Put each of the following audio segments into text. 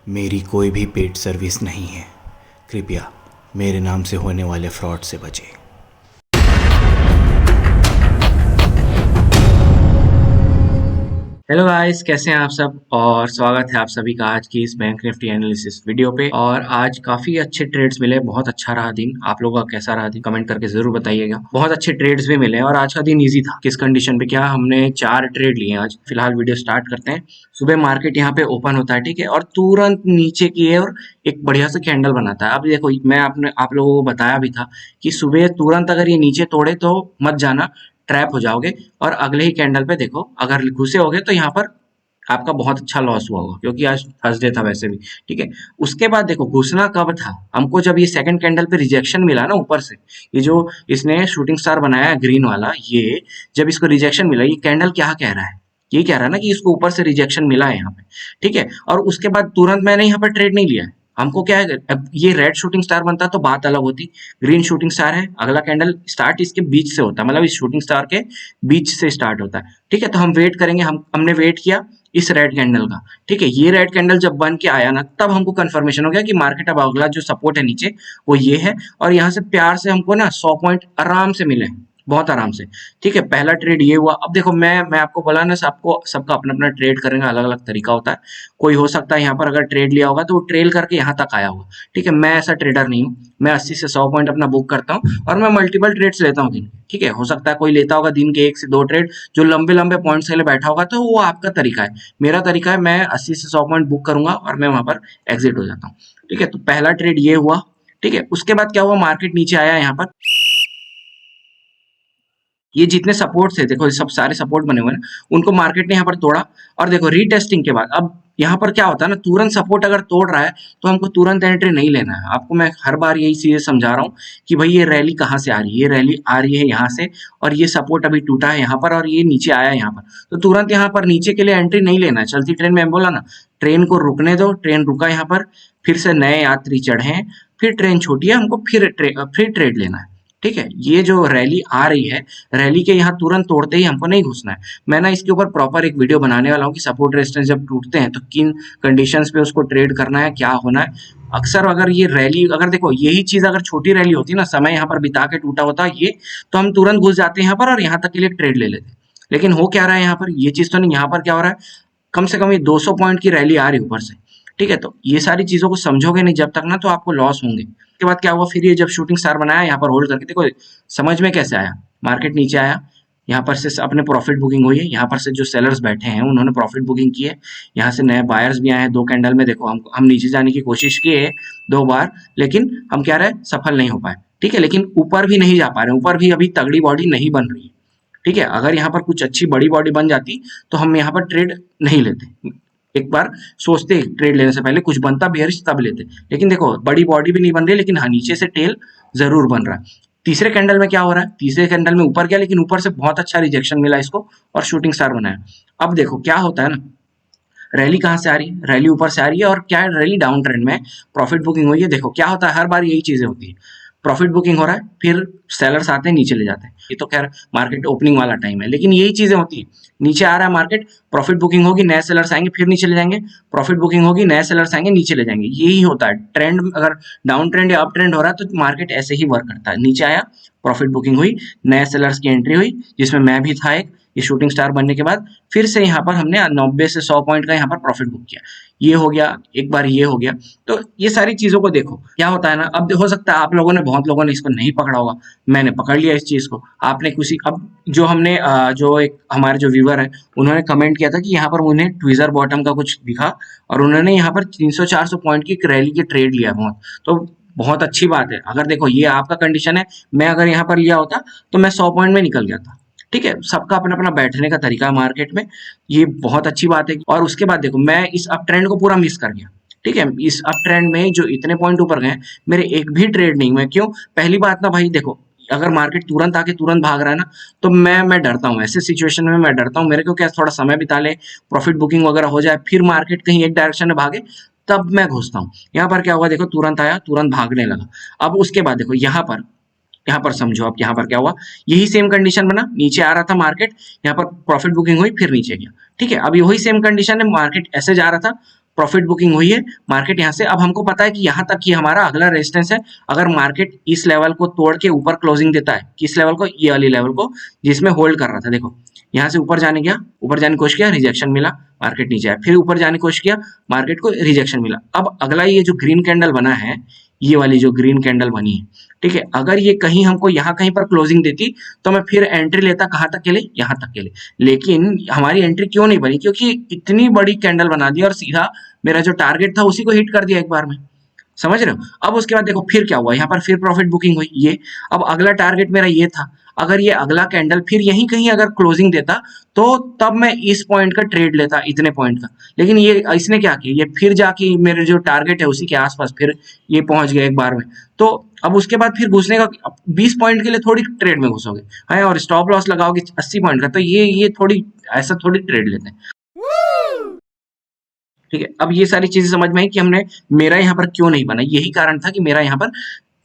मेरी कोई भी पेड सर्विस नहीं है। कृपया मेरे नाम से होने वाले फ्रॉड से बचें। हेलो गाइस, कैसे हैं आप सब। और स्वागत है आप सभी का आज की इस बैंक निफ्टी एनालिसिस वीडियो पे। और आज काफी अच्छे ट्रेड्स मिले, बहुत अच्छा रहा दिन। आप लोगों का कैसा रहा दिन कमेंट करके जरूर बताइएगा। बहुत अच्छे ट्रेड्स भी मिले और आज का दिन इजी था। किस कंडीशन पे, क्या हमने 4 ट्रेड लिए आज। फिलहाल वीडियो स्टार्ट करते हैं। सुबह मार्केट यहाँ पे ओपन होता है, ठीक है, और तुरंत नीचे की ओर एक बढ़िया सा कैंडल बनाता है। अब देखो, मैं आप लोगों को बताया भी था कि सुबह तुरंत अगर ये नीचे तोड़े तो मत जाना, ट्रैप हो जाओगे। और अगले ही कैंडल पे देखो, अगर घुसे होगे तो यहाँ पर आपका बहुत अच्छा लॉस हुआ होगा, क्योंकि आज थर्सडे था वैसे भी, ठीक है। उसके बाद देखो, घुसना कब था हमको, जब ये सेकंड कैंडल पे रिजेक्शन मिला ना ऊपर से। ये जो इसने शूटिंग स्टार बनाया है ग्रीन वाला, ये जब इसको रिजेक्शन मिला, ये कैंडल क्या कह रहा है, ये कह रहा है ना कि इसको ऊपर से रिजेक्शन मिला है यहाँ पे, ठीक है। और उसके बाद तुरंत मैंने यहाँ पर ट्रेड नहीं लिया है। हमको क्या है, अब ये रेड शूटिंग स्टार बनता तो बात अलग होती। ग्रीन शूटिंग स्टार है, अगला कैंडल स्टार्ट इसके बीच से होता है, मतलब इस शूटिंग स्टार के बीच से स्टार्ट होता है, ठीक है। तो हम वेट करेंगे, हमने वेट किया इस रेड कैंडल का, ठीक है। ये रेड कैंडल जब बन के आया ना, तब हमको कंफर्मेशन हो गया कि मार्केट अब अगला जो सपोर्ट है नीचे वो ये है। और यहाँ से प्यार से हमको ना 100 पॉइंट आराम से मिले, बहुत आराम से, ठीक है। पहला ट्रेड ये हुआ। अब देखो, मैं आपको बोला ना, सबको सबका अपना अपना ट्रेड करने का अलग अलग तरीका होता है। कोई हो सकता है यहाँ पर अगर ट्रेड लिया होगा तो वो ट्रेल करके यहाँ तक आया होगा, ठीक है। मैं ऐसा ट्रेडर नहीं हूँ। मैं 80 से 100 पॉइंट अपना बुक करता हूँ और मैं मल्टीपल ट्रेड्स लेता हूँ दिन के, ठीक है। हो सकता है कोई लेता होगा दिन के 1 से 2 ट्रेड, जो लंबे लंबे पॉइंट्स के लिए बैठा होगा, तो वो आपका तरीका है। मेरा तरीका है, मैं 80 से 100 पॉइंट बुक करूंगा और मैं वहां पर एग्जिट हो जाता हूँ, ठीक है। तो पहला ट्रेड ये हुआ, ठीक है। उसके बाद क्या हुआ, मार्केट नीचे आया यहाँ पर। ये जितने सपोर्ट थे, देखो ये सब सारे सपोर्ट बने हुए हैं, उनको मार्केट ने यहाँ पर तोड़ा। और देखो, रीटेस्टिंग के बाद अब यहाँ पर क्या होता है ना, तुरंत सपोर्ट अगर तोड़ रहा है तो हमको तुरंत एंट्री नहीं लेना है। आपको मैं हर बार यही चीजें समझा रहा हूँ कि भाई ये रैली कहाँ से आ रही है, ये रैली आ रही है यहाँ से, और ये सपोर्ट अभी टूटा है यहाँ पर और ये नीचे आया है यहाँ पर। तो तुरंत यहाँ पर नीचे के लिए एंट्री नहीं लेना है। चलती ट्रेन में बोला ना, ट्रेन को रुकने दो। ट्रेन रुका यहाँ पर, फिर से नए यात्री चढ़े, फिर ट्रेन छोटी है, हमको फिर ट्रेड लेना है, ठीक है। ये जो रैली आ रही है, रैली के यहाँ तुरंत तोड़ते ही हमको नहीं घुसना है। मैं ना इसके ऊपर प्रॉपर एक वीडियो बनाने वाला हूँ कि सपोर्ट रेजिस्टेंस जब टूटते हैं तो किन कंडीशंस पे उसको ट्रेड करना है, क्या होना है। अक्सर अगर ये रैली, अगर देखो यही चीज अगर छोटी रैली होती ना, समय यहाँ पर बिता के टूटा होता ये, तो हम तुरंत घुस जाते हैं यहाँ पर और यहाँ तक के लिए ट्रेड ले लेते। लेकिन हो क्या रहा है यहाँ पर, ये चीज तो नहीं। यहाँ पर क्या हो रहा है, कम से कम ये 200 पॉइंट की रैली आ रही है ऊपर से, ठीक है। तो ये सारी चीजों को समझोगे नहीं जब तक ना, तो आपको लॉस होंगे। उसके बाद क्या हुआ, फिर ये जब शूटिंग स्टार बनाया यहाँ पर होल्ड करके, देखो समझ में कैसे आया। मार्केट नीचे आया, यहाँ पर से अपने प्रॉफिट बुकिंग हुई है, यहाँ पर से जो सेलर्स बैठे हैं उन्होंने प्रॉफिट बुकिंग की है। यहाँ से नए बायर्स भी आए हैं। 2 कैंडल में देखो, हम नीचे जाने की कोशिश किए 2 बार, लेकिन हम क्या रहे, सफल नहीं हो पाए, ठीक है। लेकिन ऊपर भी नहीं जा पा रहे, ऊपर भी अभी तगड़ी बॉडी नहीं बन रही है, ठीक है। अगर यहाँ पर कुछ अच्छी बड़ी बॉडी बन जाती तो हम यहाँ पर ट्रेड नहीं लेते। एक बार सोचते ट्रेड लेने से पहले, कुछ बनता बेयरिश तब लेते। लेकिन देखो, बड़ी बॉडी भी नहीं बन रही, लेकिन हाँ नीचे से टेल जरूर बन रहा है। तीसरे कैंडल में क्या हो रहा है, तीसरे कैंडल में ऊपर गया, लेकिन ऊपर से बहुत अच्छा रिजेक्शन मिला इसको और शूटिंग स्टार बनाया। अब देखो क्या होता है ना, रैली कहाँ से आ रही है, रैली ऊपर से आ रही है, और क्या है, रैली डाउन ट्रेंड में प्रॉफिट बुकिंग हुई है। देखो क्या होता है, हर बार यही चीजें होती है। प्रॉफिट बुकिंग हो रहा है, फिर सेलर्स आते हैं, नीचे ले जाते हैं। ये तो खैर मार्केट ओपनिंग वाला टाइम है, लेकिन यही चीजें होती है। नीचे आ रहा है मार्केट, प्रॉफिट बुकिंग होगी, नए सेलर्स आएंगे, फिर नीचे ले जाएंगे। प्रॉफिट बुकिंग होगी, नए सेलर्स आएंगे, नीचे ले जाएंगे। यही होता है ट्रेंड। अगर डाउन ट्रेंड या अप ट्रेंड हो रहा है तो मार्केट ऐसे ही वर्क करता है। नीचे आया, प्रॉफिट बुकिंग हुई, नए सेलर्स की एंट्री हुई, जिसमें मैं भी था एक। ये शूटिंग स्टार बनने के बाद फिर से यहाँ पर हमने 90 से 100 पॉइंट का यहाँ पर प्रॉफिट बुक किया। ये हो गया, एक बार ये हो गया। तो ये सारी चीजों को देखो क्या होता है ना। अब हो सकता है आप लोगों ने, बहुत लोगों ने इसको नहीं पकड़ा होगा, मैंने पकड़ लिया इस चीज को। आपने किसी, अब जो हमने जो एक हमारे जो व्यूवर है, उन्होंने कमेंट किया था कि यहाँ पर उन्हें ट्विजर बॉटम का कुछ दिखा और उन्होंने यहाँ पर 300-400 पॉइंट की रैली की ट्रेड लिया। बहुत तो बहुत अच्छी बात है। अगर देखो ये आपका कंडीशन है, मैं अगर यहाँ पर लिया होता तो मैं 100 पॉइंट में निकल गया था, ठीक है। सबका अपना अपना बैठने का तरीका है मार्केट में, ये बहुत अच्छी बात है। और उसके बाद देखो, मैं इस अप ट्रेंड को पूरा मिस कर गया, ठीक है। इस अप ट्रेंड में जो इतने पॉइंट ऊपर गए, मेरे एक भी ट्रेड नहीं हुए। क्यों? पहली बात ना भाई, देखो अगर मार्केट तुरंत आके तुरंत भाग रहा है ना, तो मैं डरता हूँ। ऐसे सिचुएशन में मैं डरता हूँ। मेरे को क्या, थोड़ा समय बिता ले, प्रॉफिट बुकिंग वगैरह हो जाए, फिर मार्केट कहीं एक डायरेक्शन में भागे, तब मैं घुसता हूँ। यहाँ पर क्या हुआ, देखो तुरंत आया, तुरंत भागने लगा। अब उसके बाद देखो यहाँ पर समझो, अब यहाँ पर क्या हुआ, यही सेम कंडीशन बना। नीचे आ रहा था मार्केट, यहाँ पर प्रॉफिट बुकिंग हुई, फिर नीचे गया, ठीक है। अब वही सेम कंडीशन है, मार्केट ऐसे जा रहा था, प्रॉफिट बुकिंग हुई है, मार्केट यहाँ से, अब हमको पता है कि यहाँ तक कि हमारा अगला रेजिस्टेंस है। अगर मार्केट इस लेवल को तोड़ के ऊपर क्लोजिंग देता है, किस लेवल को, ये वाली लेवल को जिसमें होल्ड कर रहा था, देखो यहाँ से ऊपर जाने गया, ऊपर जाने की कोशिश किया, रिजेक्शन मिला, मार्केट नीचे आया, फिर ऊपर जाने की कोशिश किया, मार्केट को रिजेक्शन मिला। अब अगला ये जो ग्रीन कैंडल बना है, ये वाली जो ग्रीन कैंडल बनी है, ठीक है, अगर ये कहीं हमको यहाँ कहीं पर क्लोजिंग देती तो मैं फिर एंट्री लेता, कहाँ तक के लिए, यहाँ तक के लिए। लेकिन हमारी एंट्री क्यों नहीं बनी, क्योंकि इतनी बड़ी कैंडल बना दी और सीधा मेरा जो टारगेट था उसी को हिट कर दिया एक बार में, समझ रहे हो। अब उसके बाद देखो फिर क्या हुआ, यहाँ पर फिर प्रॉफिट बुकिंग हुई ये। अब अगला टारगेट मेरा ये था, अगर ये अगला कैंडल फिर यहीं कहीं अगर क्लोजिंग देता तो तब मैं इस पॉइंट का ट्रेड लेता, इतने पॉइंट का। लेकिन ये इसने क्या किया, ये फिर जाके मेरे जो टारगेट है उसी के आसपास फिर ये पहुंच गया एक बार में। तो अब उसके बाद फिर घुसने का, 20 पॉइंट के लिए थोड़ी ट्रेड में घुसोगे है, और स्टॉप लॉस लगाओगे 80 पॉइंट का, तो ये थोड़ी ऐसा थोड़ी ट्रेड लेते हैं, ठीक है। अब ये सारी चीजें समझ में आई कि हमने, मेरा यहाँ पर क्यों नहीं बना, यही कारण था कि मेरा यहाँ पर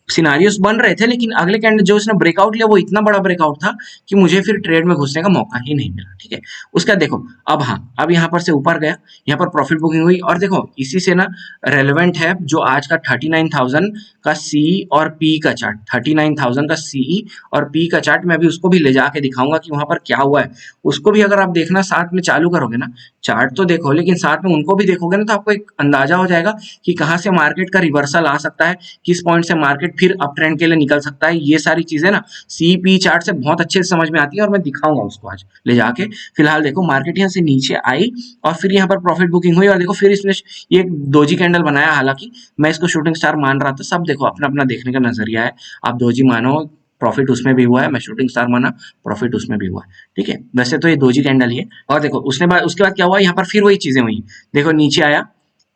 सिनारियोस बन रहे थे, लेकिन अगले कैंडल जो उसने ब्रेकआउट लिया वो इतना बड़ा ब्रेकआउट था कि मुझे फिर ट्रेड में घुसने का मौका ही नहीं मिला, ठीक है। उसका देखो अब, हाँ अब यहाँ पर से ऊपर गया, यहाँ पर प्रॉफिट बुकिंग हुई, और देखो इसी से ना रेलेवेंट है जो आज का 39,000 का सीई और पी का चार्ट, 39,000 का सीई और पी का चार्ट, मैं अभी उसको भी ले जाके दिखाऊंगा कि वहां पर क्या हुआ है। उसको भी अगर आप देखना साथ में चालू करोगे ना, चार्ट तो देखो लेकिन साथ में उनको भी देखोगे ना, तो आपको एक अंदाजा हो जाएगा कि कहाँ से मार्केट का रिवर्सल आ सकता है, किस पॉइंट से मार्केट फिर अप ट्रेंड के लिए निकल सकता है। ये सारी चीजें ना सीपी चार्ट से बहुत अच्छे से समझ में आती है, और मैं दिखाऊंगा उसको आज ले जाके। फिलहाल देखो मार्केट यहाँ से नीचे आई और फिर यहाँ पर प्रॉफिट बुकिंग हुई, और देखो फिर इसने ये एक दोजी कैंडल बनाया, हालांकि मैं इसको शूटिंग स्टार मान रहा था, सब देखो अपना अपना देखने का नजरिया है, आप दोजी मानो, प्रॉफिट उसमें भी हुआ है, मैं शूटिंग स्टार माना, प्रॉफिट उसमें भी हुआ है, ठीक है। वैसे तो ये दोजी कैंडल ही है। और देखो उसके बाद क्या हुआ, यहाँ पर फिर वही चीजें हुई, देखो नीचे आया,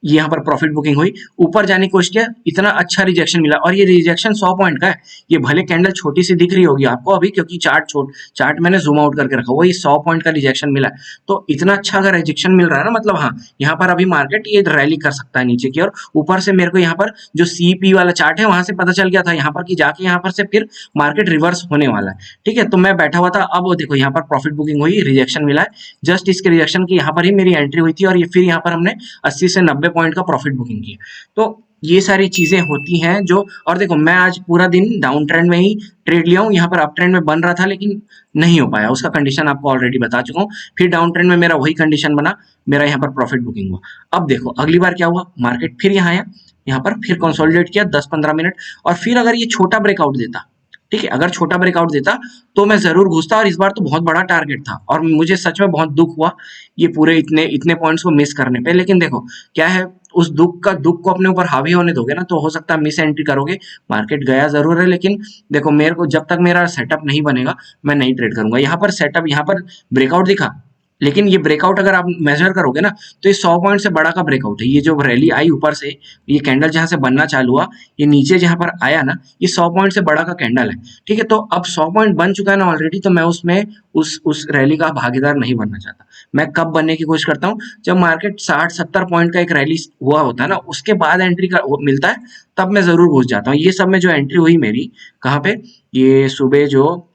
ये यहाँ पर प्रॉफिट बुकिंग हुई, ऊपर जाने की कोशिश किया, इतना अच्छा रिजेक्शन मिला, और ये रिजेक्शन 100 पॉइंट का है। ये भले कैंडल छोटी सी दिख रही होगी आपको अभी, क्योंकि चार्ट मैंने जूम आउट करके रखा हुआ, ये 100 पॉइंट का रिजेक्शन मिला है। तो इतना अच्छा अगर रिजेक्शन मिल रहा है ना, मतलब हाँ यहाँ पर अभी मार्केट ये रैली कर सकता है नीचे की ओर। ऊपर से मेरे को यहाँ पर जो सीपी वाला चार्ट है वहां से पता चल गया था यहाँ पर कि जाके यहाँ पर से फिर मार्केट रिवर्स होने वाला है, ठीक है। तो मैं बैठा हुआ था, अब देखो यहाँ पर प्रॉफिट बुकिंग हुई, रिजेक्शन मिला है, जस्ट इसके रिजेक्शन की यहाँ पर ही मेरी एंट्री हुई थी, और ये फिर यहाँ पर हमने 80 से 90 पॉइंट का प्रॉफिट बुकिंग की। तो ये सारी चीजें होती हैं जो, और देखो मैं आज पूरा दिन डाउन ट्रेंड में ही ट्रेड लिया हूँ, यहाँ पर अप ट्रेंड में बन रहा था लेकिन नहीं हो पाया, उसका कंडीशन आपको ऑलरेडी बता चुका हूँ। फिर डाउन ट्रेंड में मेरा वही कंडीशन बना, मेरा यहाँ पर प्रॉफिट बुकिंग हुआ। अब देखो अगली बार क्या हुआ, मार्केट फिर यहाँ आया, यहाँ पर फिर कंसोलिडेट किया 10-15 मिनट, और फिर अगर ये छोटा ब्रेकआउट देता, ठीक है, अगर छोटा ब्रेकआउट देता तो मैं जरूर घुसता, और इस बार तो बहुत बड़ा टारगेट था, और मुझे सच में बहुत दुख हुआ ये पूरे इतने पॉइंट्स को मिस करने पे। लेकिन देखो क्या है, उस दुख को अपने ऊपर हावी होने दोगे ना, तो हो सकता है मिस एंट्री करोगे। मार्केट गया जरूर है, लेकिन देखो मेरे को जब तक मेरा सेटअप नहीं बनेगा मैं नहीं ट्रेड करूंगा। यहाँ पर सेटअप, यहाँ पर ब्रेकआउट दिखा, लेकिन ये ब्रेकआउट अगर आप मेजर करोगे ना, तो ये 100 पॉइंट से बड़ा का ब्रेकआउट है। ये जो रैली आई ऊपर से, ये कैंडल जहां से बनना चालू हुआ, ये नीचे जहां पर आया ना, ये 100 पॉइंट से बड़ा का कैंडल है, ठीक है। तो अब 100 पॉइंट बन चुका है ना ऑलरेडी, तो मैं उसमें उस रैली का भागीदार नहीं बनना चाहता। मैं कब बनने की कोशिश करता हूँ, जब मार्केट 60-70 पॉइंट का एक रैली हुआ होता है ना, उसके बाद एंट्री का मिलता है, तब मैं जरूर घुस जाता हूँ। ये सब में जो एंट्री हुई मेरी, कहाँ पे, ये सुबह जो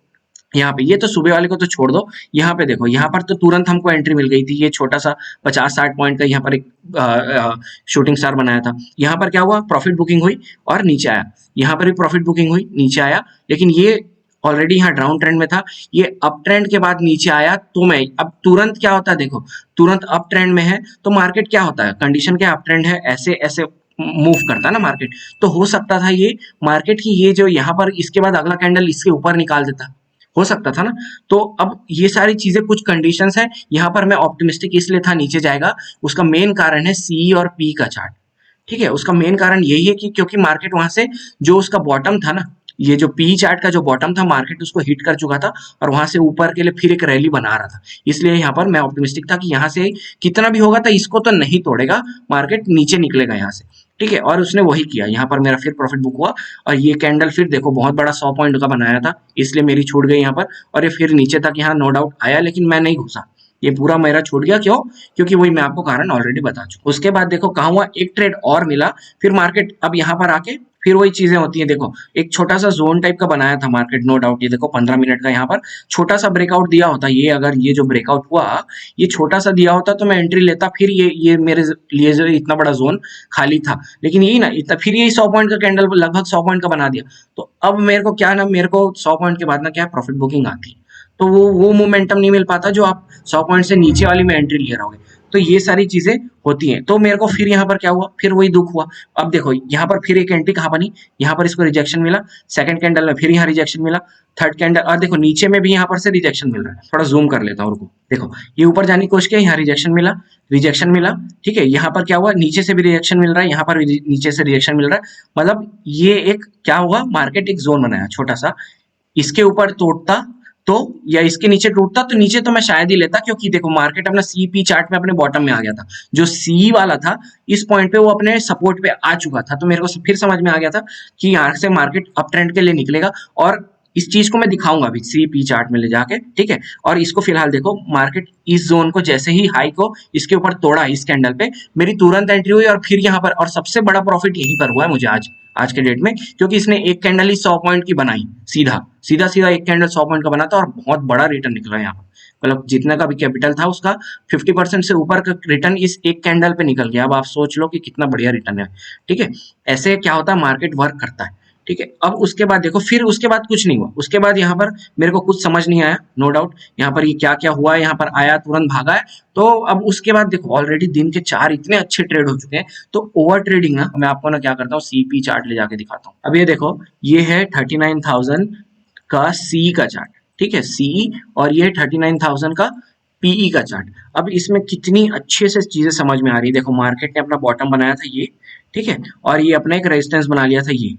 यहाँ पे, ये तो सुबह वाले को तो छोड़ दो, यहाँ पे देखो, यहाँ पर तो तुरंत हमको एंट्री मिल गई थी। ये छोटा सा 50-60 पॉइंट का यहाँ पर एक शूटिंग स्टार बनाया था। यहाँ पर क्या हुआ, प्रॉफिट बुकिंग हुई और नीचे आया, यहाँ पर भी प्रॉफिट बुकिंग हुई, नीचे आया, लेकिन ये ऑलरेडी यहाँ डाउन ट्रेंड में था, ये अप ट्रेंड के बाद नीचे आया। तो मैं अब तुरंत क्या होता है, देखो तुरंत अप ट्रेंड में है तो मार्केट क्या होता है, कंडीशन क्या, अप ट्रेंड है, ऐसे ऐसे मूव करता है ना मार्केट। तो हो सकता था ये मार्केट की ये जो यहाँ पर इसके बाद अगला कैंडल इसके ऊपर निकाल देता, हो सकता था ना। तो अब ये सारी चीजें कुछ कंडीशंस है, यहाँ पर मैं ऑप्टिमिस्टिक इसलिए था नीचे जाएगा, उसका मेन कारण है सी और पी का चार्ट, ठीक है। उसका मेन कारण यही है कि क्योंकि मार्केट वहां से जो उसका बॉटम था ना, ये जो पी चार्ट का जो बॉटम था, मार्केट उसको हिट कर चुका था, और वहां से ऊपर के लिए फिर एक रैली बना रहा था। इसलिए यहाँ पर मैं ऑप्टिमिस्टिक था कि यहाँ से कितना भी होगा तो इसको तो नहीं तोड़ेगा, मार्केट नीचे निकलेगा यहाँ से, ठीक है। और उसने वही किया, यहाँ पर मेरा फिर प्रॉफिट बुक हुआ, और ये कैंडल फिर देखो बहुत बड़ा 100 पॉइंट का बनाया था, इसलिए मेरी छूट गई यहाँ पर, और ये फिर नीचे तक यहाँ नो डाउट आया, लेकिन मैं नहीं घुसा, ये पूरा मेरा छूट गया। क्यों, क्योंकि वही मैं आपको कारण ऑलरेडी बता चुका। उसके बाद देखो कहाँ हुआ, एक ट्रेड और मिला, फिर मार्केट अब यहाँ पर आके फिर वही चीजें होती हैं। देखो एक छोटा सा जोन टाइप का बनाया था मार्केट, नो डाउट। ये देखो 15 मिनट का यहाँ पर छोटा सा ब्रेकआउट दिया होता, ये अगर ये जो ब्रेकआउट हुआ ये छोटा सा दिया होता तो मैं एंट्री लेता, फिर ये मेरे लिए जो इतना बड़ा जोन खाली था, लेकिन यही ना इतना, फिर यही 100 पॉइंट का कैंडल लगभग 100 पॉइंट का बना दिया। तो अब मेरे को क्या ना, मेरे को 100 पॉइंट के बाद ना क्या प्रॉफिट बुकिंग आती है, तो वो मोमेंटम नहीं मिल पाता जो आप 100 पॉइंट से नीचे वाली में एंट्री ले रहोगे। तो ये सारी चीजें होती हैं। तो मेरे को फिर यहाँ पर क्या हुआ, फिर वही दुख हुआ। अब देखो यहाँ पर फिर एक एंट्री कहाँ बनी, यहाँ पर इसको रिजेक्शन मिला, सेकंड कैंडल में फिर यहाँ रिजेक्शन मिला, थर्ड कैंडल, और देखो नीचे में भी यहाँ पर से रिजेक्शन मिल रहा है। थोड़ा जूम कर लेता हूँ, रुको। देखो ये ऊपर जाने की कोशिश किया, यहाँ रिजेक्शन मिला, रिजेक्शन मिला, ठीक है। यहाँ पर क्या हुआ, नीचे से भी रिजेक्शन मिल रहा है, यहाँ पर भी नीचे से रिजेक्शन मिल रहा है। मतलब ये एक क्या हुआ, मार्केट एक जोन बनाया छोटा सा, इसके ऊपर तोड़ता तो, या इसके नीचे टूटता तो नीचे तो मैं शायद ही लेता, क्योंकि देखो मार्केट अपना सीपी चार्ट में अपने बॉटम में आ गया था। जो सी वाला था इस पॉइंट पे वो अपने सपोर्ट पे आ चुका था। तो मेरे को फिर समझ में आ गया था कि यहाँ से मार्केट अप ट्रेंड के लिए निकलेगा, और इस चीज को मैं दिखाऊंगा अभी सीपी चार्ट में ले जाके, ठीक है। और इसको फिलहाल देखो, मार्केट इस जोन को जैसे ही हाई को इसके ऊपर तोड़ा इस कैंडल पे, मेरी तुरंत एंट्री हुई, और फिर यहाँ पर, और सबसे बड़ा प्रॉफिट यहीं पर हुआ है मुझे आज के डेट में, क्योंकि इसने एक कैंडल ही 100 पॉइंट की बनाई, सीधा सीधा एक कैंडल 100 पॉइंट का बना था, और बहुत बड़ा रिटर्न निकला यहाँ पर। मतलब जितना का भी कैपिटल था उसका 50% से ऊपर का रिटर्न इस एक कैंडल पे निकल गया। अब आप सोच लो कि कितना बढ़िया रिटर्न है, ठीक है। ऐसे क्या होता है, मार्केट वर्क करता है, ठीक है। अब उसके बाद देखो, फिर उसके बाद कुछ नहीं हुआ। उसके बाद यहाँ पर मेरे को कुछ समझ नहीं आया, नो डाउट। यहाँ पर ये क्या क्या हुआ है, यहाँ पर आया तुरंत भागा है। तो अब उसके बाद देखो ऑलरेडी दिन के 4 इतने अच्छे ट्रेड हो चुके हैं, तो ओवर ट्रेडिंग ना, मैं आपको ना क्या करता हूँ, सीपी चार्ट ले जाके दिखाता हूँ। अब ये देखो, ये है 39,000 का सी का चार्ट, ठीक है, सी, और ये 39,000 का पीई का चार्ट। अब इसमें कितनी अच्छे से चीजें समझ में आ रही है। देखो मार्केट ने अपना बॉटम बनाया था ये, ठीक है, और ये अपना एक रेजिस्टेंस बना लिया था ये,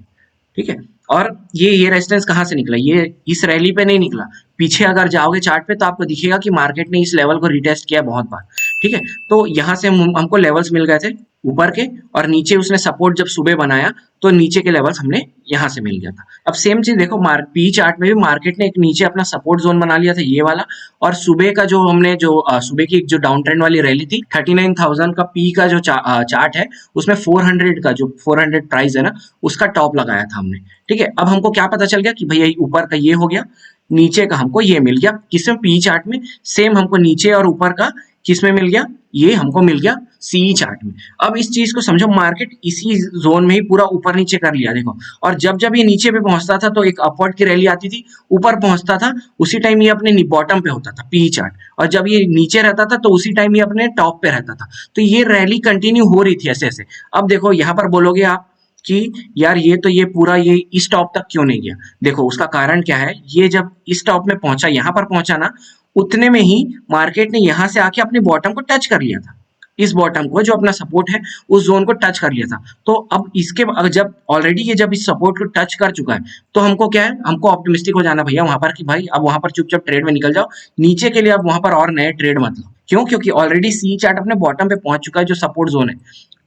ठीक है। और ये रेजिस्टेंस कहाँ से निकला, ये इस रैली पे नहीं निकला। पीछे अगर जाओगे चार्ट पे तो आपको दिखेगा कि मार्केट ने इस लेवल को रिटेस्ट किया बहुत बार, ठीक है। तो यहाँ से हमको लेवल्स मिल गए थे ऊपर के, और नीचे उसने सपोर्ट जब सुबह बनाया तो नीचे के लेवल्स हमने यहाँ से मिल गया था। अब सेम चीज देखो पी चार्ट में भी मार्केट ने एक नीचे अपना सपोर्ट जोन बना लिया था ये वाला, और सुबह का जो हमने जो सुबह की जो डाउन ट्रेंड वाली रैली थी 39,000 का पी का जो चार्ट है, उसमें 400 का जो 400 प्राइस है ना, उसका टॉप लगाया था हमने, ठीक है। अब हमको क्या पता चल गया कि भैया ऊपर का ये हो गया, नीचे का हमको ये मिल गया, किसमें, पी चार्ट में। सेम हमको नीचे और ऊपर का किसमें मिल गया, ये हमको मिल गया सी चार्ट में। अब इस चीज को समझो, मार्केट इसी जोन में ही पूरा ऊपर नीचे कर लिया देखो। और जब जब ये नीचे पे पहुंचता था तो एक अपवर्ड की रैली आती थी, ऊपर पहुंचता था उसी टाइम ये अपने बॉटम पे होता था पी चार्ट, और जब ये नीचे रहता था तो उसी टाइम ये अपने टॉप पे रहता था। तो ये रैली कंटिन्यू हो रही थी ऐसे ऐसे। अब देखो यहाँ पर बोलोगे आप कि यार ये तो ये पूरा ये इस टॉप तक क्यों नहीं गया। देखो उसका कारण क्या है, ये जब इस टॉप में पहुंचा, यहाँ पर पहुंचा ना, उतने में ही मार्केट ने यहाँ से आके अपनी बॉटम को टच कर लिया था, इस बॉटम को जो अपना सपोर्ट है उस जोन को टच कर लिया था। तो अब इसके जब ऑलरेडी ये जब इस सपोर्ट को टच कर चुका है, तो हमको क्या है, हमको ऑप्टिमिस्टिक हो जाना भैया वहां पर कि भाई अब वहां पर चुपचाप ट्रेड में निकल जाओ, नीचे के लिए अब वहां पर और नए ट्रेड मत लो। क्यों, क्योंकि ऑलरेडी सी चार्ट अपने बॉटम पे पहुंच चुका है जो सपोर्ट जोन है,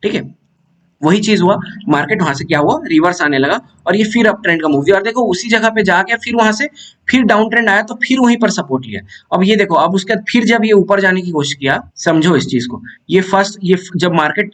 ठीक है। वही चीज हुआ, मार्केट वहां से क्या हुआ, रिवर्स आने लगा, और ये फिर अप ट्रेंड का मूव दिया, और देखो उसी जगह पे जाके फिर वहां से फिर डाउन ट्रेंड आया तो फिर वहीं पर सपोर्ट लिया। अब ये देखो, अब उसके बाद फिर जब ये ऊपर जाने की कोशिश किया, समझो इस चीज को, ये जब मार्केट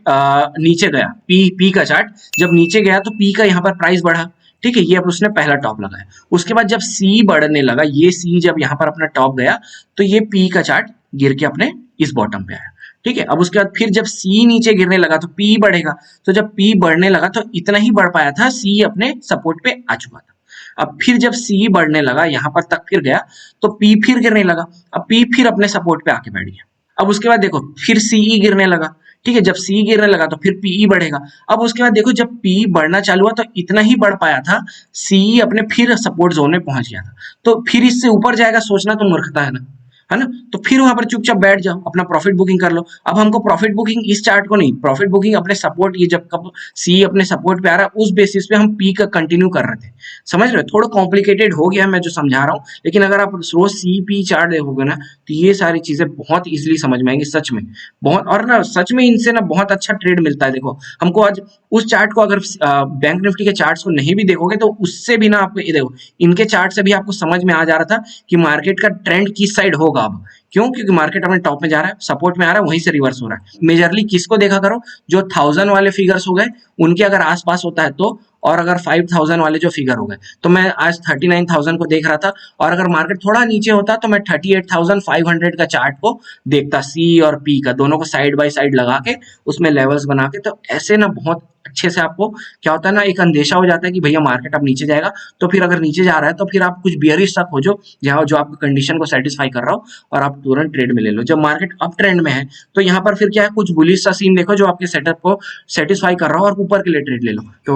नीचे गया, पी का चार्ट जब नीचे गया तो पी का यहाँ पर प्राइस बढ़ा, ठीक है, ये अब उसने पहला टॉप लगाया। उसके बाद जब सी बढ़ने लगा, ये सी जब यहाँ पर अपना टॉप गया तो ये पी का चार्ट गिर के अपने इस बॉटम पे आया, ठीक है। अब उसके बाद फिर जब सी नीचे गिरने लगा तो पी बढ़ेगा, तो जब पी बढ़ने लगा तो इतना ही बढ़ पाया था, सी अपने सपोर्ट पे आ चुका था। अब फिर जब सी बढ़ने लगा, यहाँ पर तक फिर गया तो पी फिर गिरने लगा, अब पी फिर अपने सपोर्ट पे आके बैठ गया। अब उसके बाद देखो फिर सी गिरने लगा, ठीक है, जब सी गिरने लगा तो फिर पीई बढ़ेगा। अब उसके बाद देखो जब पी बढ़ना चालू हुआ तो इतना ही बढ़ पाया था, सी अपने फिर सपोर्ट जोन में पहुंच गया था। तो फिर इससे ऊपर जाएगा सोचना तो मूर्खता है ना। तो फिर वहां पर चुपचाप बैठ जाओ, अपना प्रॉफिट बुकिंग कर लो। अब हमको प्रॉफिट बुकिंग इस चार्ट को नहीं, प्रॉफिट बुकिंग अपने सपोर्ट, ये जब कब सी अपने सपोर्ट पे आ रहा है उस बेसिस पे हम पी का कंटिन्यू कर रहे थे, समझ रहे हो। थोड़ा कॉम्प्लिकेटेड हो गया मैं जो समझा रहा हूँ, लेकिन अगर आप रोज सी पी चार्ट देखोगे ना तो ये सारी चीजें बहुत इजिली समझ में आएंगी, सच में बहुत। और ना सच में इनसे ना बहुत अच्छा ट्रेड मिलता है। देखो हमको आज उस चार्ट को, अगर बैंक निफ्टी के चार्ट्स को नहीं भी देखोगे तो उससे भी ना आपको ये देखो, इनके चार्ट से भी आपको समझ में आ जा रहा था कि मार्केट का ट्रेंड किस साइड होगा अब। क्यों, क्योंकि मार्केट अपने टॉप में जा रहा है, सपोर्ट में आ रहा है, वहीं से रिवर्स हो रहा है। मेजरली किसको देखा करो, जो 1000 वाले फिगर्स हो गए उनके अगर आसपास होता है तो, और अगर 5000 वाले जो फिगर हो गए, तो मैं आज 39,000 को देख रहा था, और अगर मार्केट थोड़ा नीचे होता तो मैं 38,500 का चार्ट को देखता, सी और पी का दोनों को साइड बाय साइड लगा के उसमें लेवल्स बना के। तो ऐसे ना बहुत अच्छे से आपको क्या होता है ना, एक अंदेशा हो जाता है कि भैया मार्केट अब नीचे जाएगा। तो फिर अगर नीचे जा रहा है तो फिर आप कुछ बियरिश सा खोजो जहाँ जो आपकी कंडीशन को सेटिस्फाई कर रहा हो, और आप तुरंत ट्रेड में ले लो। जब मार्केट अप ट्रेंड में है तो यहाँ पर फिर क्या है, कुछ बुलिश सा सीन देखो जो आपके सेटअप को सेटिस्फाई कर रहा हो, और ऊपर के लिए ट्रेड ले लो। तो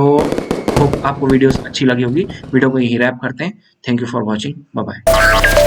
होप आपको वीडियोस अच्छी लगी होगी। वीडियो को यही रैप करते हैं। Thank you for watching, bye bye.